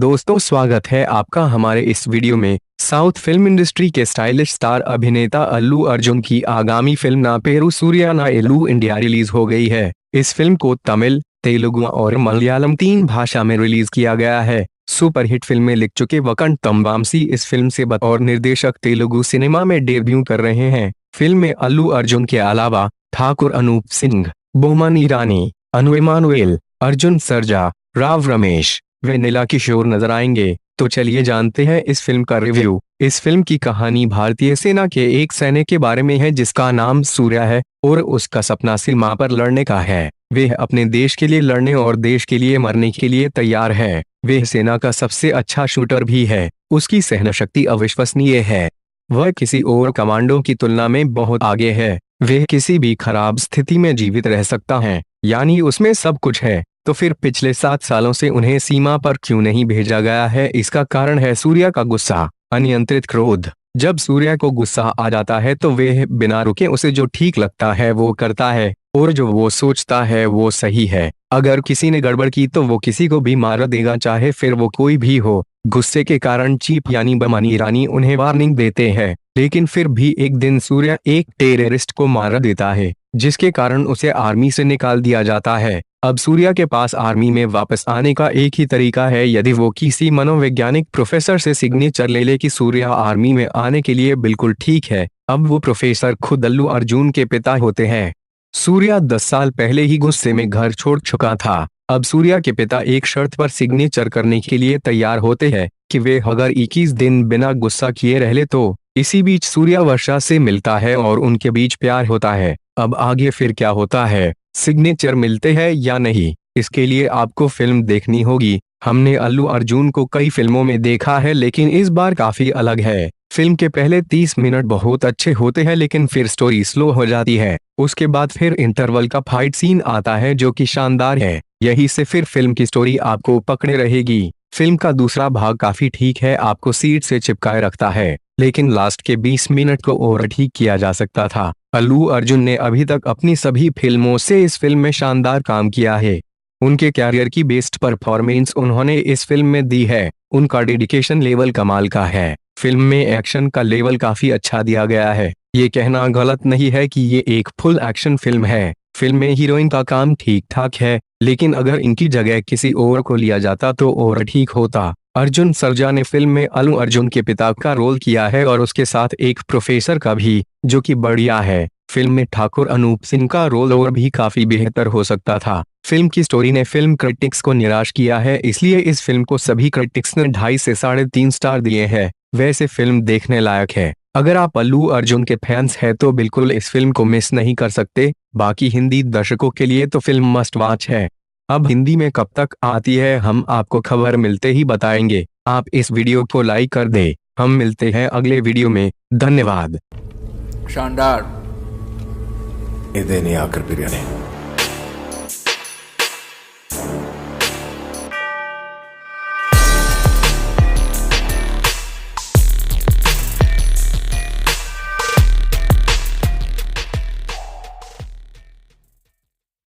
दोस्तों, स्वागत है आपका हमारे इस वीडियो में। साउथ फिल्म इंडस्ट्री के स्टाइलिश स्टार अभिनेता अल्लू अर्जुन की आगामी फिल्म ना पेरू सूर्या ना एलू इंडिया रिलीज हो गई है। इस फिल्म को तमिल, तेलुगु और मलयालम 3 भाषा में रिलीज किया गया है। सुपरहिट फिल्में लिख चुके वकंतम वामसी इस फिल्म से बतौर निर्देशक तेलुगु सिनेमा में डेब्यू कर रहे हैं। फिल्म में अल्लू अर्जुन के अलावा ठाकुर अनूप सिंह, बोमन ईरानी, अनु इमानुएल, अर्जुन सर्जा, राव रमेश वे नीला किशोर नजर आएंगे। तो चलिए जानते हैं इस फिल्म का रिव्यू। इस फिल्म की कहानी भारतीय सेना के एक सैनिक के बारे में है जिसका नाम सूर्या है और उसका सपना सीमा पर लड़ने का है। वह अपने देश के लिए लड़ने और देश के लिए मरने के लिए तैयार है। वह सेना का सबसे अच्छा शूटर भी है। उसकी सहनशक्ति अविश्वसनीय है। वह किसी और कमांडो की तुलना में बहुत आगे है। वह किसी भी खराब स्थिति में जीवित रह सकता है, यानी उसमें सब कुछ है। तो फिर पिछले 7 सालों से उन्हें सीमा पर क्यों नहीं भेजा गया है? इसका कारण है सूर्या का गुस्सा, अनियंत्रित क्रोध। जब सूर्या को गुस्सा आ जाता है तो वह बिना रुके उसे जो ठीक लगता है वो करता है और जो वो सोचता है वो सही है। अगर किसी ने गड़बड़ की तो वो किसी को भी मार देगा, चाहे फिर वो कोई भी हो। गुस्से के कारण चीफ यानी बोमन ईरानी उन्हें वार्निंग देते हैं, लेकिन फिर भी एक दिन सूर्या एक टेररिस्ट को मार देता है जिसके कारण उसे आर्मी से निकाल दिया जाता है। अब सूर्या के पास आर्मी में वापस आने का एक ही तरीका है, यदि वो किसी मनोवैज्ञानिक प्रोफेसर से सिग्नेचर ले ले कि सूर्या आर्मी में आने के लिए बिल्कुल ठीक है। अब वो प्रोफेसर खुद अल्लू अर्जुन के पिता होते हैं। सूर्या 10 साल पहले ही गुस्से में घर छोड़ चुका था। अब सूर्या के पिता एक शर्त पर सिग्नेचर करने के लिए तैयार होते हैं कि वे अगर 21 दिन बिना गुस्सा किए रह ले तो। इसी बीच सूर्या वर्षा से मिलता है और उनके बीच प्यार होता है। अब आगे फिर क्या होता है, सिग्नेचर मिलते हैं या नहीं, इसके लिए आपको फिल्म देखनी होगी। हमने अल्लू अर्जुन को कई फिल्मों में देखा है, लेकिन इस बार काफी अलग है। फिल्म के पहले 30 मिनट बहुत अच्छे होते हैं, लेकिन फिर स्टोरी स्लो हो जाती है। उसके बाद फिर इंटरवल का फाइट सीन आता है जो कि शानदार है। यही से फिर फिल्म की स्टोरी आपको पकड़े रहेगी। फिल्म का दूसरा भाग काफी ठीक है, आपको सीट से चिपकाए रखता है, लेकिन लास्ट के 20 मिनट को और ठीक किया जा सकता था। अल्लू अर्जुन ने अभी तक अपनी सभी फिल्मों से इस फिल्म में शानदार काम किया है। उनके कैरियर की बेस्ट परफॉर्मेंस उन्होंने इस फिल्म में दी है। उनका डेडिकेशन लेवल कमाल का है। फिल्म में एक्शन का लेवल काफी अच्छा दिया गया है। ये कहना गलत नहीं है कि ये एक फुल एक्शन फिल्म है। फिल्म में हीरोइन का काम ठीक ठाक है, लेकिन अगर इनकी जगह किसी और को लिया जाता तो और ठीक होता। अर्जुन सर्जा ने फिल्म में अल्लू अर्जुन के पिता का रोल किया है और उसके साथ एक प्रोफेसर का भी, जो कि बढ़िया है। फिल्म में ठाकुर अनूप सिंह का रोल और भी काफी बेहतर हो सकता था। फिल्म की स्टोरी ने फिल्म क्रिटिक्स को निराश किया है, इसलिए इस फिल्म को सभी क्रिटिक्स ने 2.5 से 3.5 स्टार दिए हैं। वैसे फिल्म देखने लायक है। अगर आप अल्लू अर्जुन के फैंस हैं तो बिल्कुल इस फिल्म को मिस नहीं कर सकते। बाकी हिंदी दर्शकों के लिए तो फिल्म मस्ट वॉच है। अब हिंदी में कब तक आती है हम आपको खबर मिलते ही बताएंगे। आप इस वीडियो को लाइक कर दें। हम मिलते हैं अगले वीडियो में। धन्यवाद। शानदार। इदेनी आकर बिरयानी।